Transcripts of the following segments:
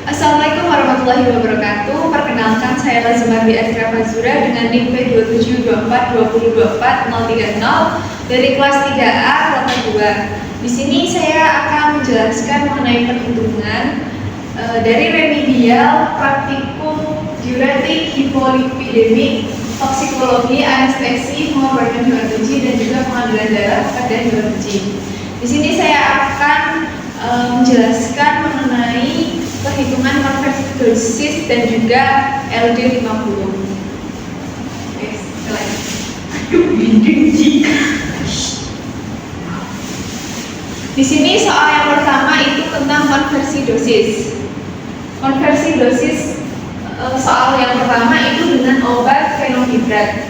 Assalamualaikum warahmatullahi wabarakatuh. Perkenalkan, saya Lazumardi Azra Fazura dengan NIM P272402430 dari kelas 3A Kelompok 2. Di sini saya akan menjelaskan mengenai perhitungan dari remedial, praktikum, diuretik, hipolipidemik, toksikologi, anestesi, pengobatan hewan benci, dan juga pengambilan darah pada hewan benci. Di sini saya akan menjelaskan mengenai perhitungan konversi dosis dan juga LD50. Oke, mulai. Di sini soal yang pertama itu tentang konversi dosis. Konversi dosis soal yang pertama itu dengan obat fenofibrat.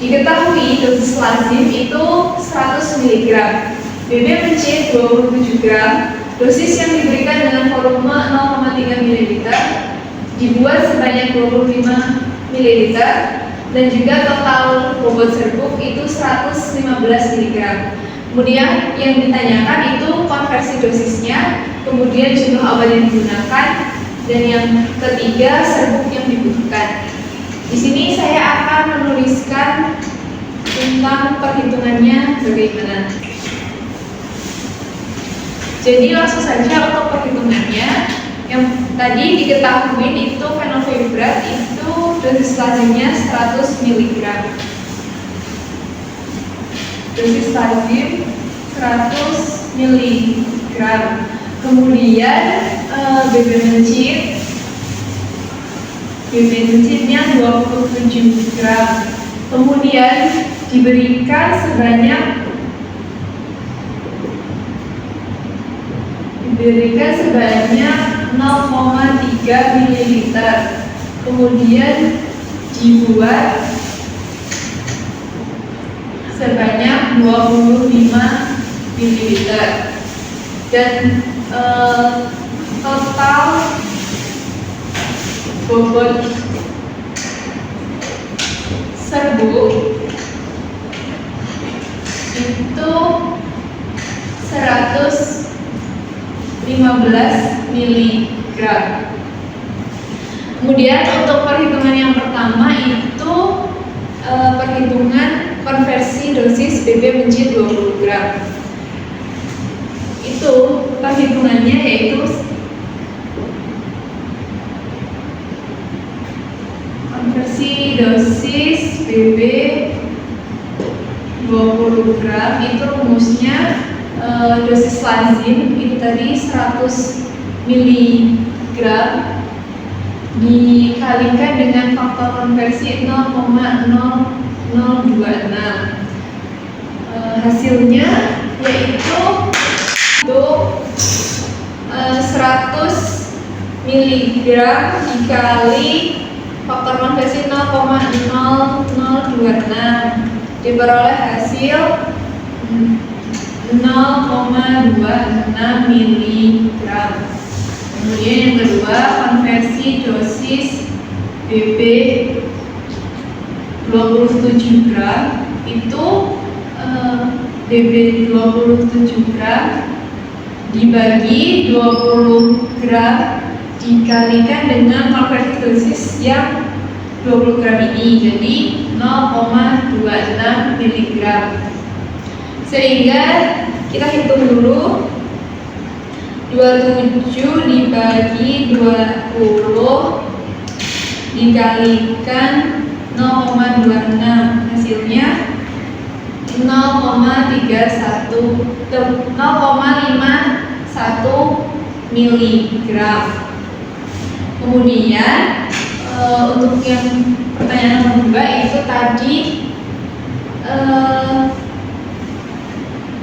Diketahui dosis lazim itu 100 mg, BB benci 27 gram. Dosis yang diberikan dengan volume 0,3 ml dibuat sebanyak 25 ml dan juga total bobot serbuk itu 115 mg. Kemudian yang ditanyakan itu konversi dosisnya, kemudian jumlah obat yang digunakan, dan yang ketiga serbuk yang dibutuhkan. Di sini saya akan menuliskan tentang perhitungannya bagaimana. Jadi langsung saja untuk perhitungannya. Yang tadi diketahui itu fenofibrat itu dosis lazimnya 100 mg. Dosis lazim 100 mg. Kemudian BB mencitnya 27 gram. Kemudian diberikan sebanyak 0,3 ml. Kemudian dibuat sebanyak 25 ml. Dan total bobot serbuk itu 115 mg. Kemudian untuk perhitungan yang pertama itu perhitungan konversi dosis BB benci 20 gram. Itu perhitungannya yaitu konversi dosis BB 20 gram itu rumusnya dosis lazim itu tadi 100 mg dikalikan dengan faktor konversi 0,0026. Hasilnya yaitu untuk 100 mg dikali faktor konversi 0,0026 diperoleh hasil 0,26 mg. Kemudian yang kedua, konversi dosis BB 27 gram itu BB 27 gram dibagi 20 gram dikalikan dengan konversi dosis yang 20 gram ini, jadi 0,26 mg. Sehingga kita hitung dulu, 27 dibagi 20 dikalikan 0,26, hasilnya 0,51 mg. Kemudian untuk yang pertanyaan nomor 2 itu tadi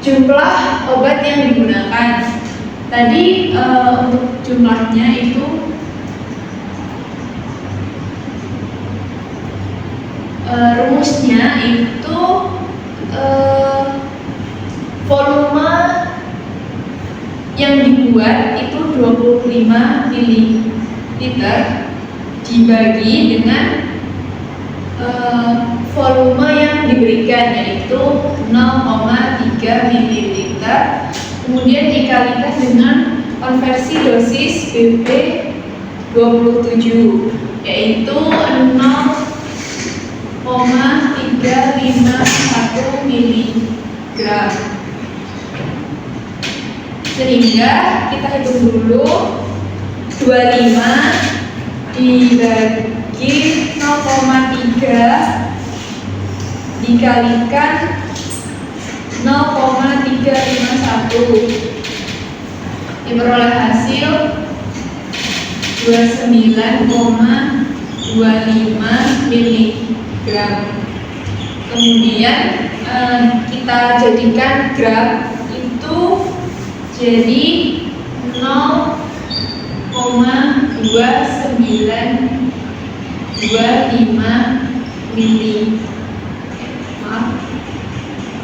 jumlah obat yang digunakan. Tadi untuk jumlahnya itu rumusnya itu volume yang dibuat itu 25 ml dibagi dengan volume yang diberikan yaitu 0,3 ml, kemudian dikalikan dengan konversi dosis BB 27, yaitu 0,351 miligram. Sehingga kita hitung dulu, 25 dibagi 0,3 dikalikan 0,351 diperoleh hasil 29,25 miligram. Kemudian kita jadikan gram itu jadi 0,2925 mili. Maaf.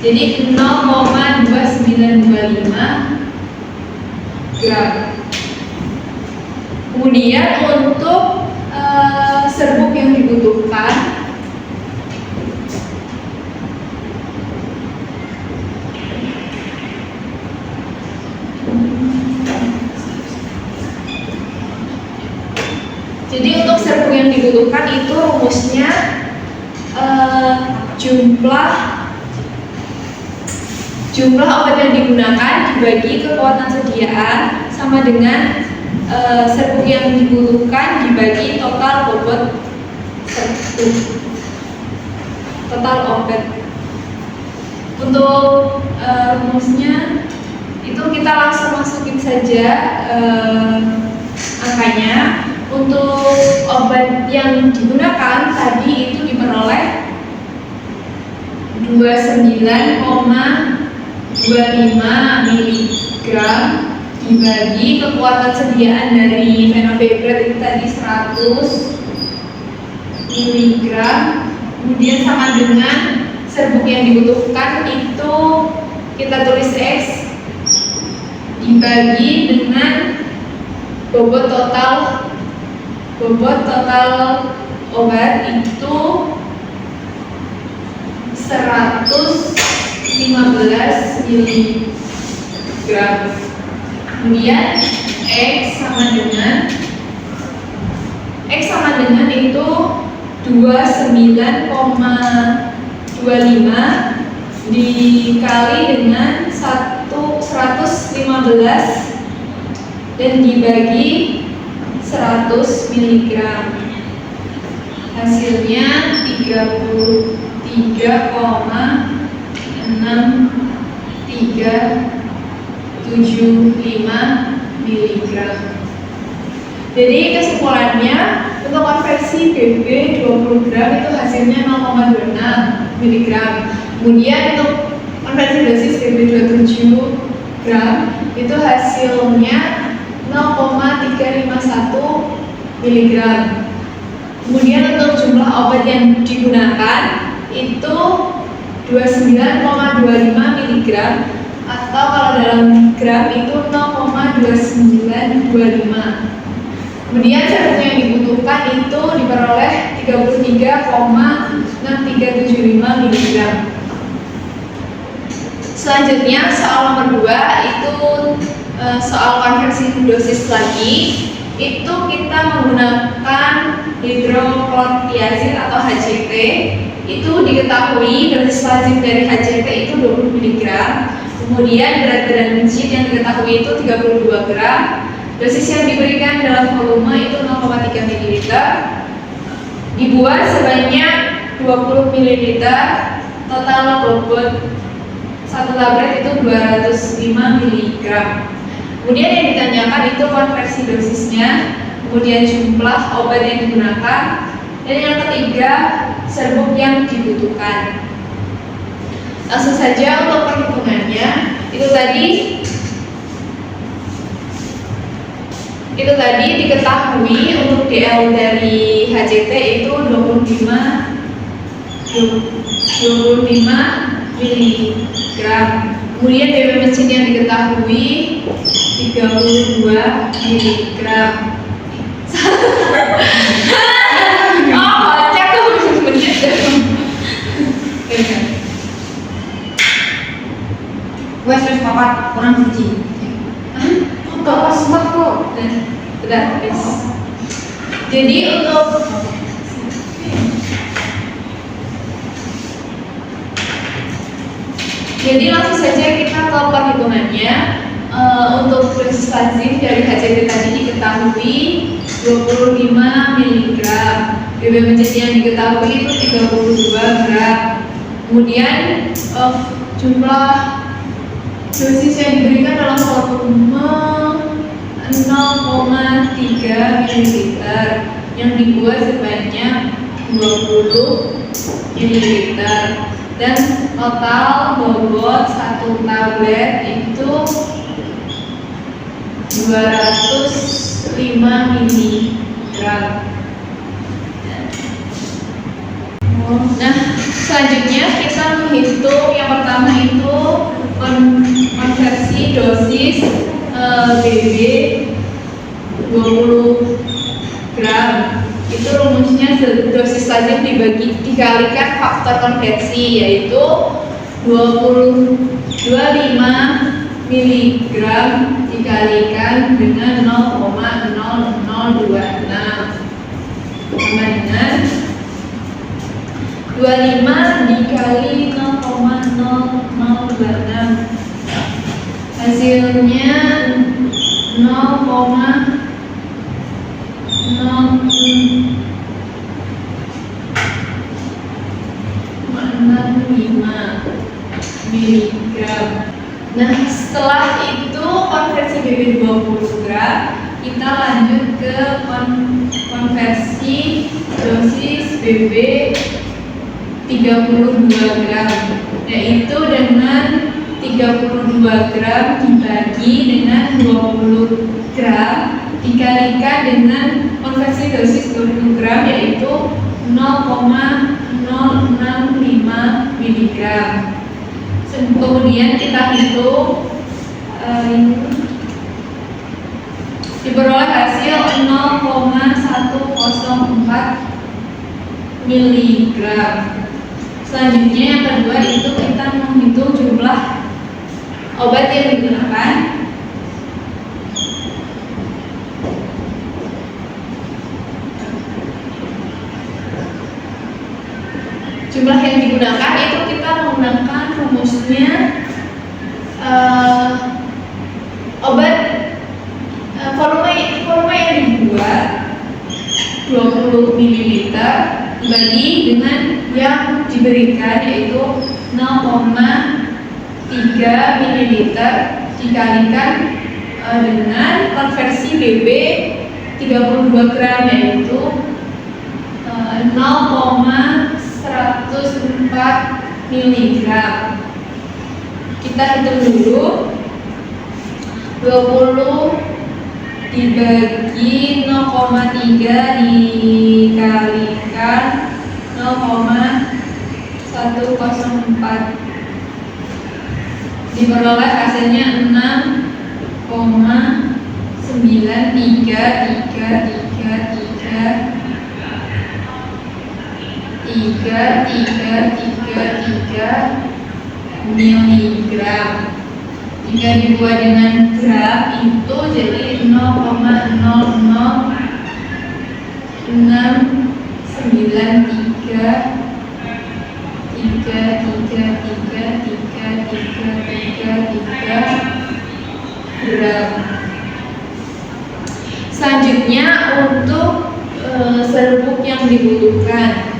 Jadi 0,2925 gram. Kemudian untuk serbuk yang dibutuhkan itu rumusnya jumlah obat yang digunakan dibagi kekuatan sediaan sama dengan serbuk yang dibutuhkan dibagi total bobot serbuk, total obat. Untuk rumusnya itu kita langsung masukin saja angkanya. Untuk obat yang digunakan tadi itu diperoleh 29,25 miligram dibagi kekuatan sediaan dari fenobebrat itu tadi 100 miligram, kemudian sama dengan serbuk yang dibutuhkan itu kita tulis X dibagi dengan bobot total obat itu 115 miligram. Kemudian X sama dengan itu 29,25 dikali dengan 115 dan dibagi 100 mg. Hasilnya 33,6375 mg. Jadi kesimpulannya untuk konversi BB 20 gram itu hasilnya 0,26 mg. Kemudian untuk konversi dosis BB 27 gram itu hasilnya 0,351 mg. Kemudian untuk jumlah obat yang digunakan itu 29,25 mg atau kalau dalam gram itu 0,2925. Kemudian serbuk yang dibutuhkan itu diperoleh 33,6375 mg. Selanjutnya soal nomor 2 itu soal konversi dosis lagi. Itu kita menggunakan hidroklortiazid atau HCl. Itu diketahui dosis lazim dari HCl itu 20 mg. Kemudian berat badan rigid yang diketahui itu 32 gram. Dosis yang diberikan dalam volume itu 0,3 ml. Dibuat sebanyak 20 ml. Total bobot satu tablet itu 205 mg. Kemudian yang ditanyakan itu konversi dosisnya, kemudian jumlah obat yang digunakan, dan yang ketiga serbuk yang dibutuhkan. Langsung saja untuk perhitungannya. Itu tadi diketahui untuk DL dari HCT itu 25 mg. Kemudian BB mesin yang diketahui 32 mg. Cek wes papat kurang siji. Kok pas kok? Benar, guys. Jadi langsung saja kita ke perhitungannya. Untuk dosis lazim dari HCT tadi diketahui 25 mg. BB menjadi yang diketahui itu 32 gram. Kemudian jumlah dosis yang diberikan dalam volume 0,3 ml yang dibuat sebanyak 20 ml dan total bobot satu tablet itu 205 mg. Nah, selanjutnya kita menghitung yang pertama itu konversi dosis BB 20 gram. Itu rumusnya dosis lazim dikalikan faktor konversi, yaitu 25 mg dikalikan dengan 0,0026 sama dengan 25 dikali 0,0026, hasilnya 0,065 mg. Nah, setelah itu konversi BB 20 gram, kita lanjut ke konversi dosis BB 32 gram, yaitu dengan 32 gram dibagi dengan 20 gram dikalikan dengan konversi dosis 20 gram, yaitu 0,065 mg. Kemudian kita hitung, diperoleh hasil 0,104 mg. Selanjutnya yang kedua itu kita menghitung jumlah obat yang digunakan. Jumlah yang digunakan itu kita menggunakan rumusnya obat volume yang dibuat 20 ml dibagi dengan yang diberikan, yaitu 0,3 ml dikalikan dengan konversi BB 32 gram, yaitu 0,104 mg. Kita hitung dulu, 20 dibagi 0,3 dikalikan 0,104, diperoleh hasilnya 6,93333 miligram. Jika dibuat dengan gram itu jadi 0,069333333 gram. Selanjutnya untuk serbuk yang dibutuhkan,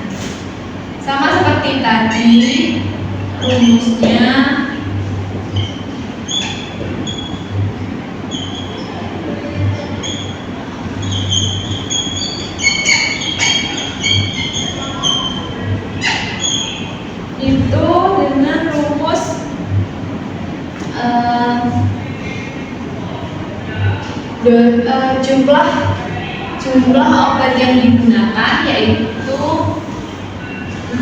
sama seperti tadi rumusnya. Itu dengan rumus jumlah obat yang digunakan, yaitu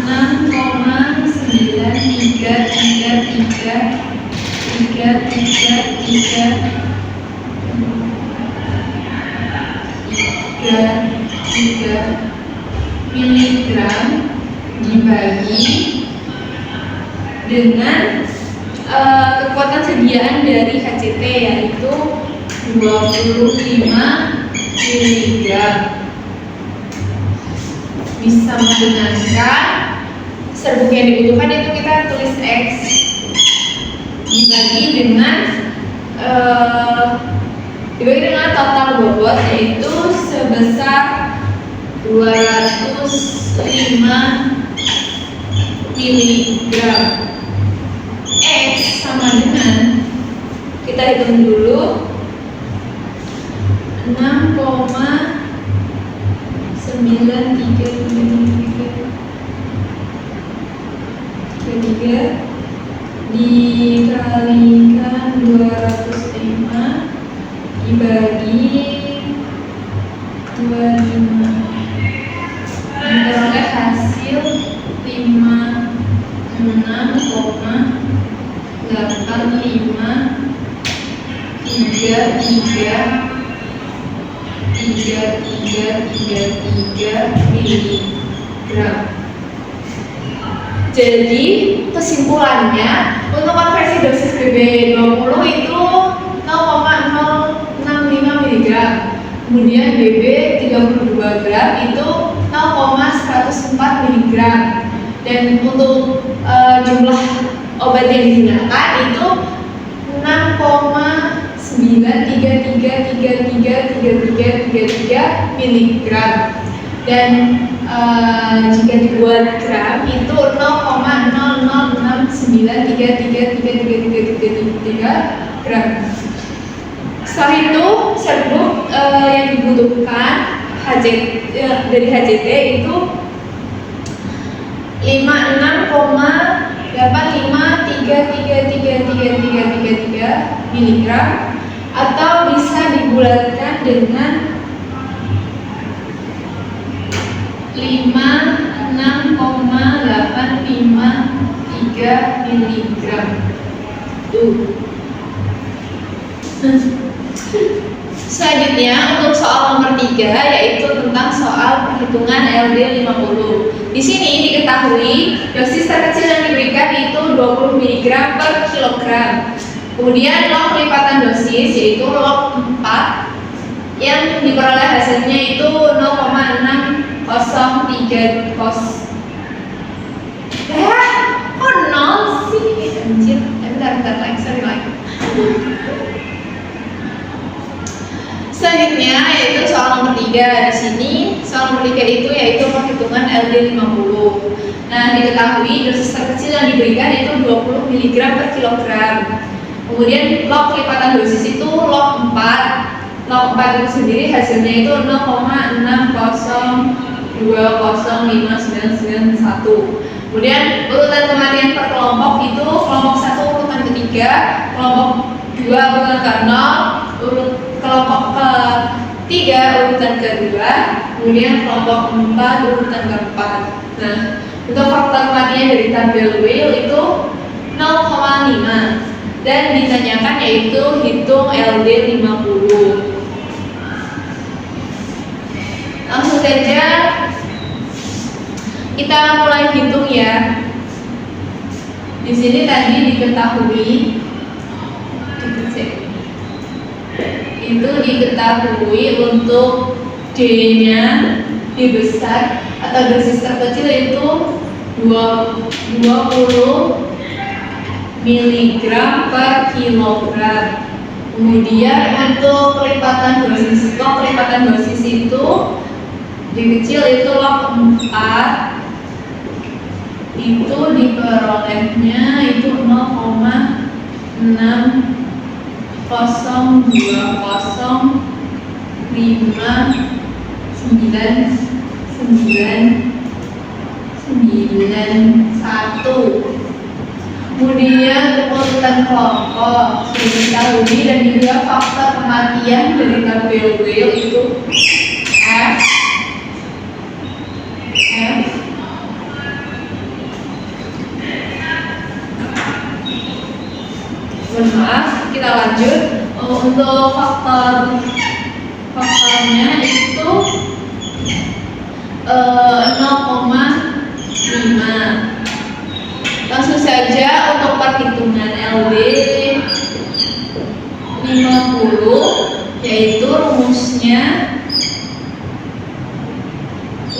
6,93333 miligram dibagi dengan kekuatan sediaan dari HCT, yaitu 25 mg. bisa mendengarkan serbuk yang dibutuhkan itu kita tulis X dibagi dengan total bobot yaitu sebesar 205 miligram. X sama dengan, kita hitung dulu, 6,933 dikalikan 205 dibagi 25, memperoleh hasil 56,8533 miligram. Jadi kesimpulannya untuk konversi dosis BB20 itu 0,065 mg, kemudian BB32 gram itu 0,104 mg, dan untuk jumlah obat yang digunakan itu 6,9333333 mg, dan jika dibuat gram itu 0,0069333333 gram. Setelah itu serbuk yang dibutuhkan dari HCT itu 56,85333333 mg, atau bisa dibulatkan dengan 56,853 mg. Selanjutnya untuk soal nomor 3 yaitu tentang soal perhitungan LD50. Di sini diketahui dosis terkecil yang diberikan itu 20 mg per kilogram. Kemudian log kelipatan dosis yaitu log 4 yang diperoleh hasilnya itu 0,603 kok 0 sih? Anjir, bentar like, sorry like. Selanjutnya yaitu soal nomor 3. Di sini soal nomor 3 itu yaitu perhitungan LD50. Nah, diketahui dosis terkecil yang diberikan itu 20 mg per kilogram. Kemudian log kelipatan dosis itu log 4. Log 4 itu sendiri hasilnya itu 0,602059991. Kemudian urutan kematian per kelompok itu kelompok 1 urutan ketiga, kelompok 2 urutan ke-0, kelompok ke-3 urutan kedua, kemudian kelompok 4 urutan ke-4. Nah, untuk faktor kematian dari tabel Weil itu 0,5 dan ditanyakan yaitu hitung LD50. Langsung saja kita mulai hitung ya. Di sini tadi diketahui untuk D-nya dibesar atau dosis terkecil itu 20 mg per kilogram. Kemudian untuk kelipatan dosis itu dikecil itu log 4 itu diperolehnya itu 0,6020991. Kemudian urutan kelompok sudah diketahui dan juga faktor kematian dari tabel Weil itu F. Maaf, kita lanjut. Untuk faktornya itu 0,5. Langsung saja untuk perhitungan LD50 yaitu rumusnya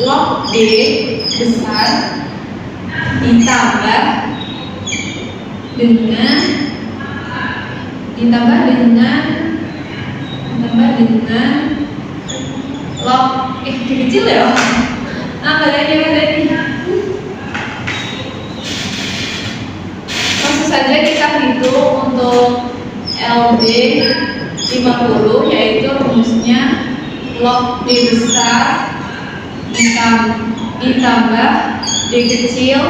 log D besar ditambah dengan log kecil ya. Kalian langsung saja kita hitung untuk LD 50, yaitu rumusnya log D besar ditambah D kecil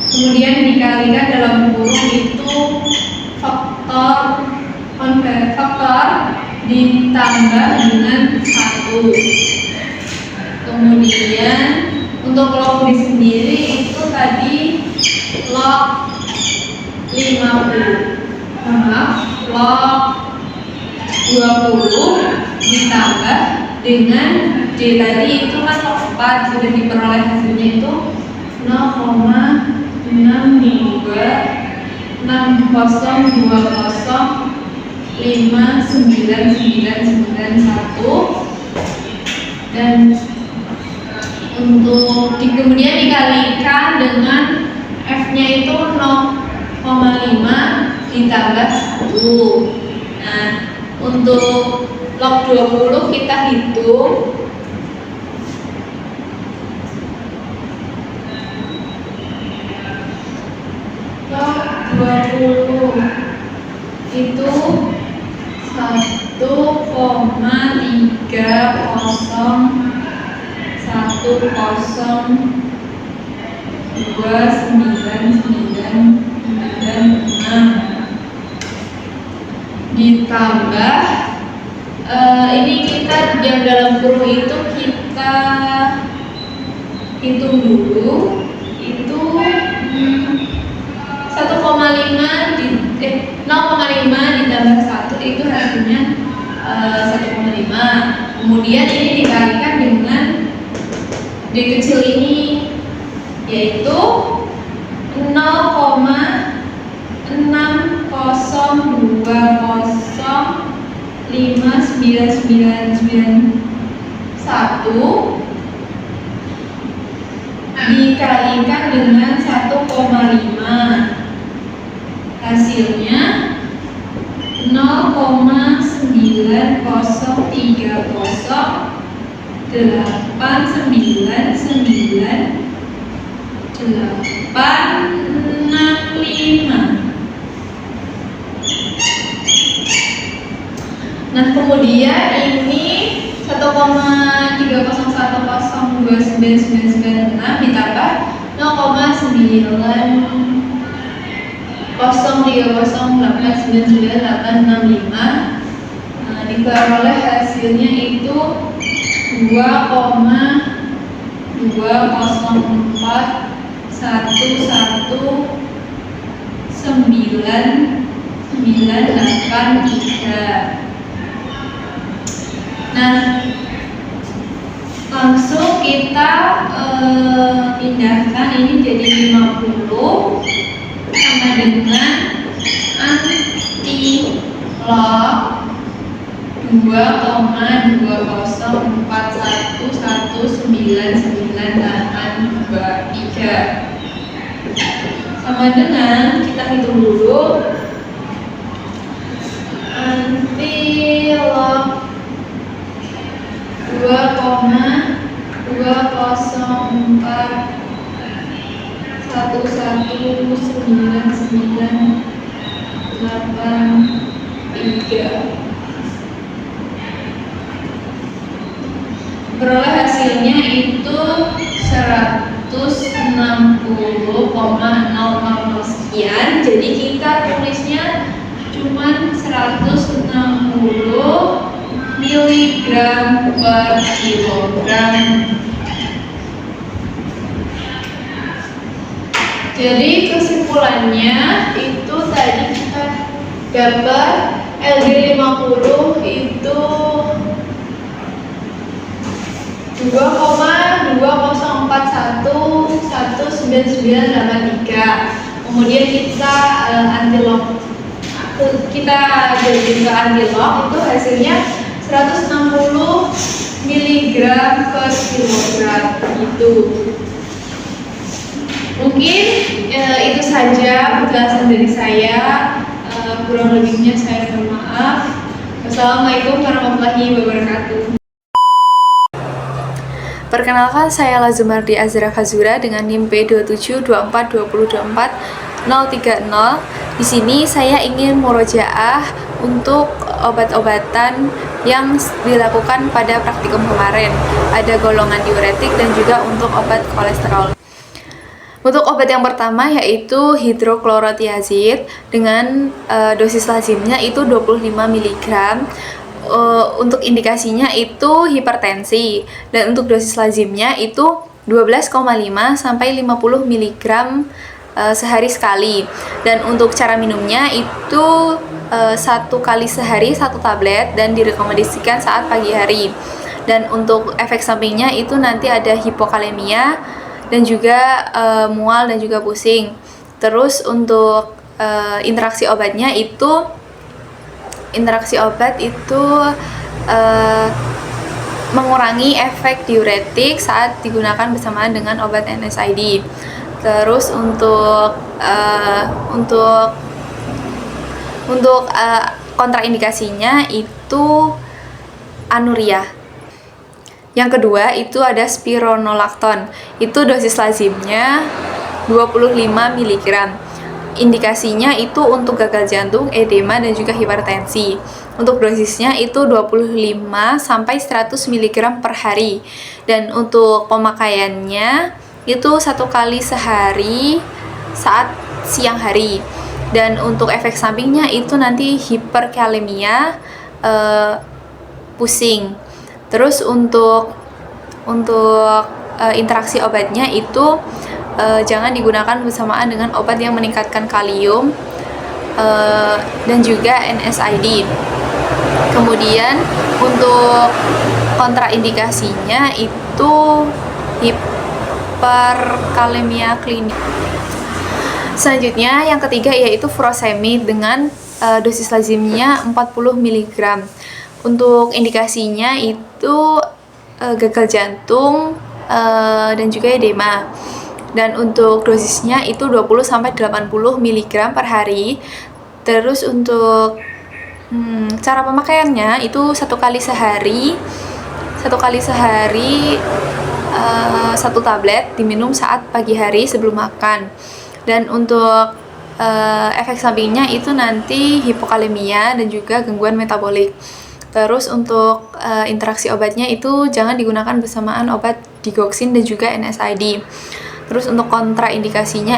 kemudian dikalikan dalam kurung itu faktor ditambah dengan 1. Kemudian untuk log D sendiri itu tadi log 50, log 20 ditambah dengan D tadi itu kan log 4, sudah diperoleh hasilnya itu 0,625991 dan untuk kemudian dikalikan dengan F-nya itu 0,5 ditambah 1. Nah, untuk log 20 kita hitung log 20 itu 1,3102996 ditambah ini kita yang dalam kurung itu kita hitung dulu itu 0,5 ditambah 1 itu hasilnya 1,5. Kemudian ini dikalikan dengan D kecil ini yaitu 0,602059991 dikalikan dengan 1,5 hasilnya 0,9303865. Nah, kemudian ini 1,301029996 ditambah 0,93038999865 diperoleh hasilnya itu 2,204119983. Nah, langsung kita pindahkan ini jadi 50 sama dengan anti log 2,204119983 sama dengan kita hitung dulu anti log 2,204119983 peroleh hasilnya itu 160,000 sekian. Jadi kita tulisnya cuman 160 miligram per kilogram. Jadi kesimpulannya itu tadi kita dapat LD 50 itu 2,204119983. Kemudian kita antilog kita jadi ke antilog itu hasilnya 160 miligram per kilogram itu. Mungkin itu saja penjelasan dari saya. Kurang lebihnya saya mohon maaf. Wassalamualaikum warahmatullahi wabarakatuh. Perkenalkan, saya Lazumardi Azra Fazura dengan NIM P27242024-030. Di sini saya ingin murojaah untuk obat-obatan yang dilakukan pada praktikum kemarin. Ada golongan diuretik dan juga untuk obat kolesterol. Untuk obat yang pertama yaitu hidroklorotiazid dengan dosis lazimnya itu 25 mg. Untuk indikasinya itu hipertensi, dan untuk dosis lazimnya itu 12,5 sampai 50 mg sehari sekali. Dan untuk cara minumnya itu 1 kali sehari 1 tablet dan direkomendasikan saat pagi hari. Dan untuk efek sampingnya itu nanti ada hipokalemia dan juga mual dan juga pusing. Terus untuk interaksi obat itu mengurangi efek diuretik saat digunakan bersamaan dengan obat NSAID. Terus untuk kontraindikasinya itu anuria. Yang kedua itu ada spironolakton. Itu dosis lazimnya 25 mg. Indikasinya itu untuk gagal jantung, edema, dan juga hipertensi. Untuk dosisnya itu 25 sampai 100 mg per hari. Dan untuk pemakaiannya itu 1 kali sehari saat siang hari. Dan untuk efek sampingnya itu nanti hiperkalemia, pusing. Terus untuk interaksi obatnya itu jangan digunakan bersamaan dengan obat yang meningkatkan kalium dan juga NSAID. Kemudian untuk kontraindikasinya itu hiperkalemia klinik. Selanjutnya yang ketiga yaitu furosemid dengan dosis lazimnya 40 mg. Untuk indikasinya itu gagal jantung dan juga edema. Dan untuk dosisnya itu 20 sampai 80 mg per hari. Terus untuk cara pemakaiannya itu 1 kali sehari 1 tablet diminum saat pagi hari sebelum makan. Dan untuk efek sampingnya itu nanti hipokalemia dan juga gangguan metabolik. Terus untuk interaksi obatnya itu jangan digunakan bersamaan obat digoxin dan juga NSAID. Terus untuk kontraindikasinya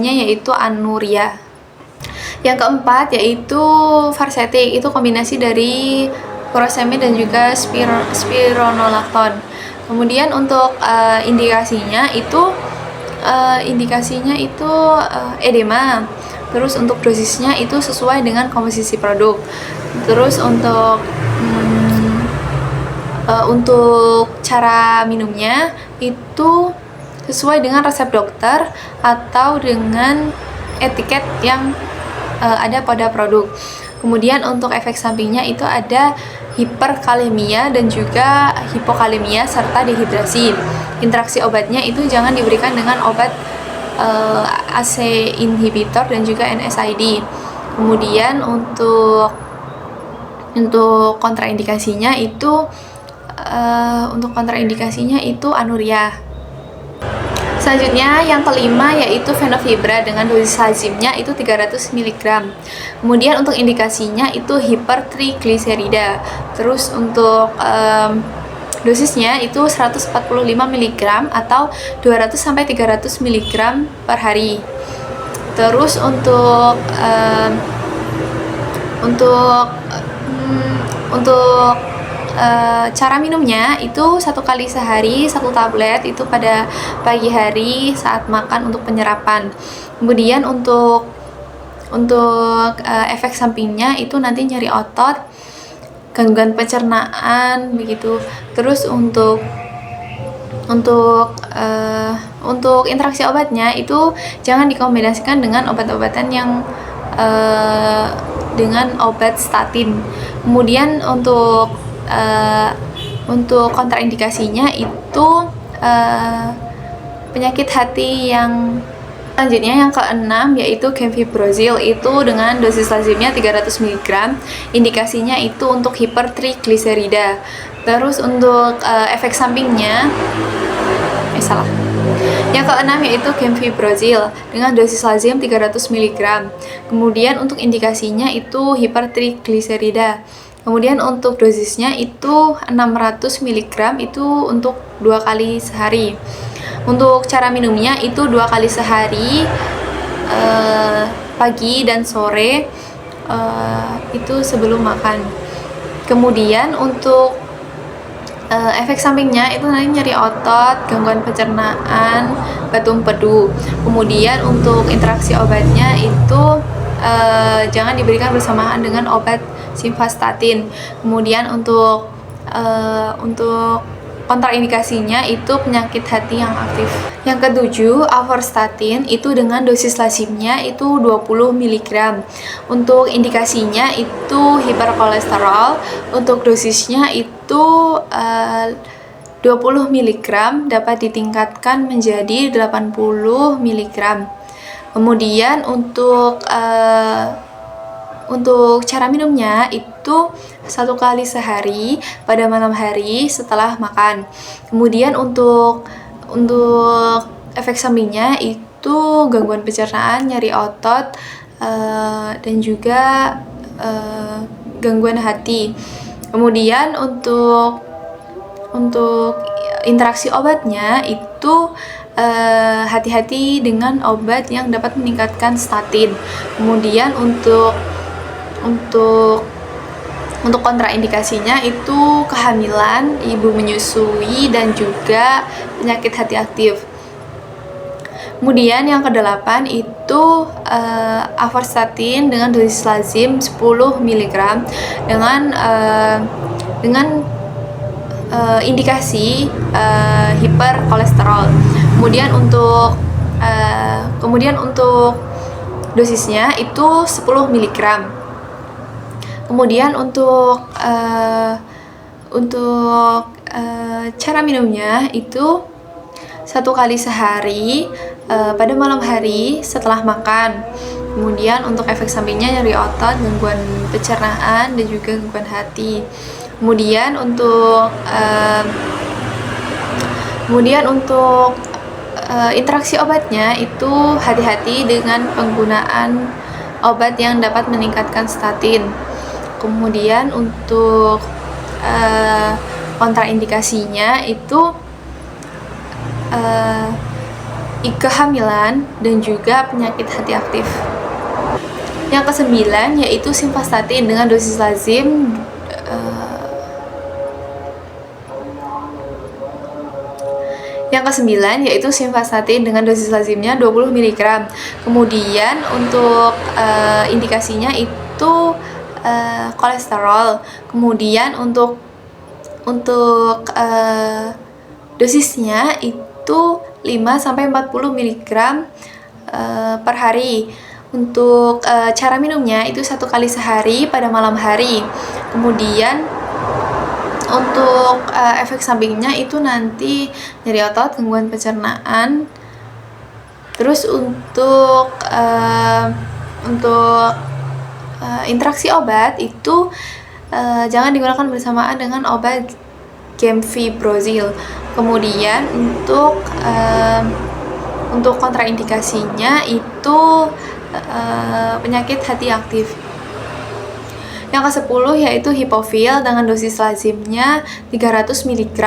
yaitu anuria. Yang keempat yaitu varsetik, itu kombinasi dari furosemid dan juga spironolakton. Kemudian untuk indikasinya itu edema. Terus untuk dosisnya itu sesuai dengan komposisi produk. Terus untuk cara minumnya itu sesuai dengan resep dokter atau dengan etiket yang ada pada produk. Kemudian untuk efek sampingnya itu ada hiperkalemia dan juga hipokalemia serta dehidrasi. Interaksi obatnya itu jangan diberikan dengan obat ACE inhibitor dan juga NSAID. Kemudian untuk kontraindikasinya itu anuria. Selanjutnya yang kelima yaitu fenofibra dengan dosis lazimnya itu 300 mg. Kemudian untuk indikasinya itu hipertrigliserida. Terus untuk dosisnya itu 145 mg atau 200 sampai 300 mg per hari. Terus untuk cara minumnya itu 1 kali sehari 1 tablet itu pada pagi hari saat makan untuk penyerapan. Kemudian untuk efek sampingnya itu nanti nyeri otot, gangguan pencernaan begitu. Terus untuk interaksi obatnya itu jangan dikombinasikan dengan obat-obatan yang dengan obat statin. Kemudian untuk kontraindikasinya itu penyakit hati yang selanjutnya yang keenam yaitu gemfibrozil, itu dengan dosis lazimnya 300 mg. Indikasinya itu untuk hipertrigliserida. Terus untuk efek sampingnya yang keenam yaitu gemfibrozil dengan dosis lazim 300 mg. Kemudian untuk indikasinya itu hipertrigliserida. Kemudian untuk dosisnya itu 600 mg, itu untuk 2 kali sehari. Untuk cara minumnya itu 2 kali sehari, pagi dan sore, itu sebelum makan. Kemudian untuk efek sampingnya itu nanti nyeri otot, gangguan pencernaan, batu empedu. Kemudian untuk interaksi obatnya itu jangan diberikan bersamaan dengan obat simvastatin. Kemudian untuk kontraindikasinya itu penyakit hati yang aktif. Yang ketujuh, atorvastatin itu dengan dosis lazimnya itu 20 mg. Untuk indikasinya itu hiperkolesterol. Untuk dosisnya itu 20 mg dapat ditingkatkan menjadi 80 mg. Kemudian untuk cara minumnya itu 1 kali sehari pada malam hari setelah makan. Kemudian untuk efek sampingnya itu gangguan pencernaan, nyeri otot, dan juga gangguan hati. Kemudian untuk interaksi obatnya itu hati-hati dengan obat yang dapat meningkatkan statin. Kemudian untuk kontraindikasinya itu kehamilan, ibu menyusui, dan juga penyakit hati aktif. Kemudian yang kedelapan itu atorvastatin dengan dosis lazim 10 mg dengan indikasi hiperkolesterol. Kemudian untuk dosisnya itu 10 mg. Kemudian untuk cara minumnya itu 1 kali sehari pada malam hari setelah makan. Kemudian untuk efek sampingnya nyeri otot, gangguan pencernaan, dan juga gangguan hati. Kemudian untuk interaksi obatnya itu hati-hati dengan penggunaan obat yang dapat meningkatkan statin. Kemudian untuk kontraindikasinya itu kehamilan dan juga penyakit hati aktif. Yang kesembilan yaitu simvastatin dengan dosis lazim dengan dosis lazimnya 20 mg. Kemudian untuk indikasinya itu kolesterol. Kemudian untuk dosisnya itu 5-40 mg per hari. Untuk cara minumnya itu 1 kali sehari pada malam hari. Kemudian untuk efek sampingnya itu nanti nyeri otot, gangguan pencernaan. Terus untuk interaksi obat itu jangan digunakan bersamaan dengan obat gemfibrozil. Kemudian untuk kontraindikasinya itu penyakit hati aktif. Yang ke-10 yaitu hipofil dengan dosis lazimnya 300 mg.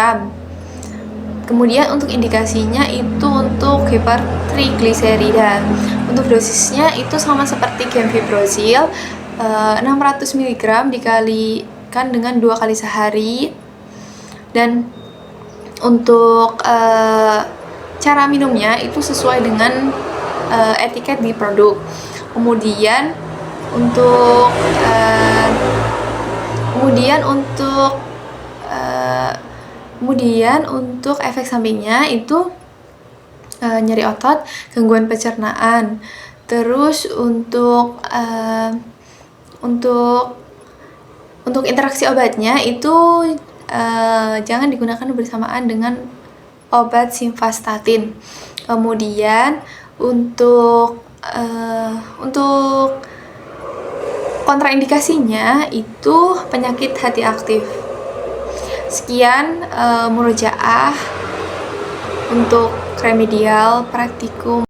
Kemudian untuk indikasinya itu untuk hipertrigliserida. Untuk dosisnya itu sama seperti gemfibrozil, 600 mg dikalikan dengan 2 kali sehari. Dan untuk cara minumnya itu sesuai dengan etiket di produk. Kemudian untuk efek sampingnya itu nyeri otot, gangguan pencernaan. Terus untuk Untuk interaksi obatnya itu jangan digunakan bersamaan dengan obat simvastatin. Kemudian untuk kontraindikasinya itu penyakit hati aktif. Sekian murojaah untuk remedial praktikum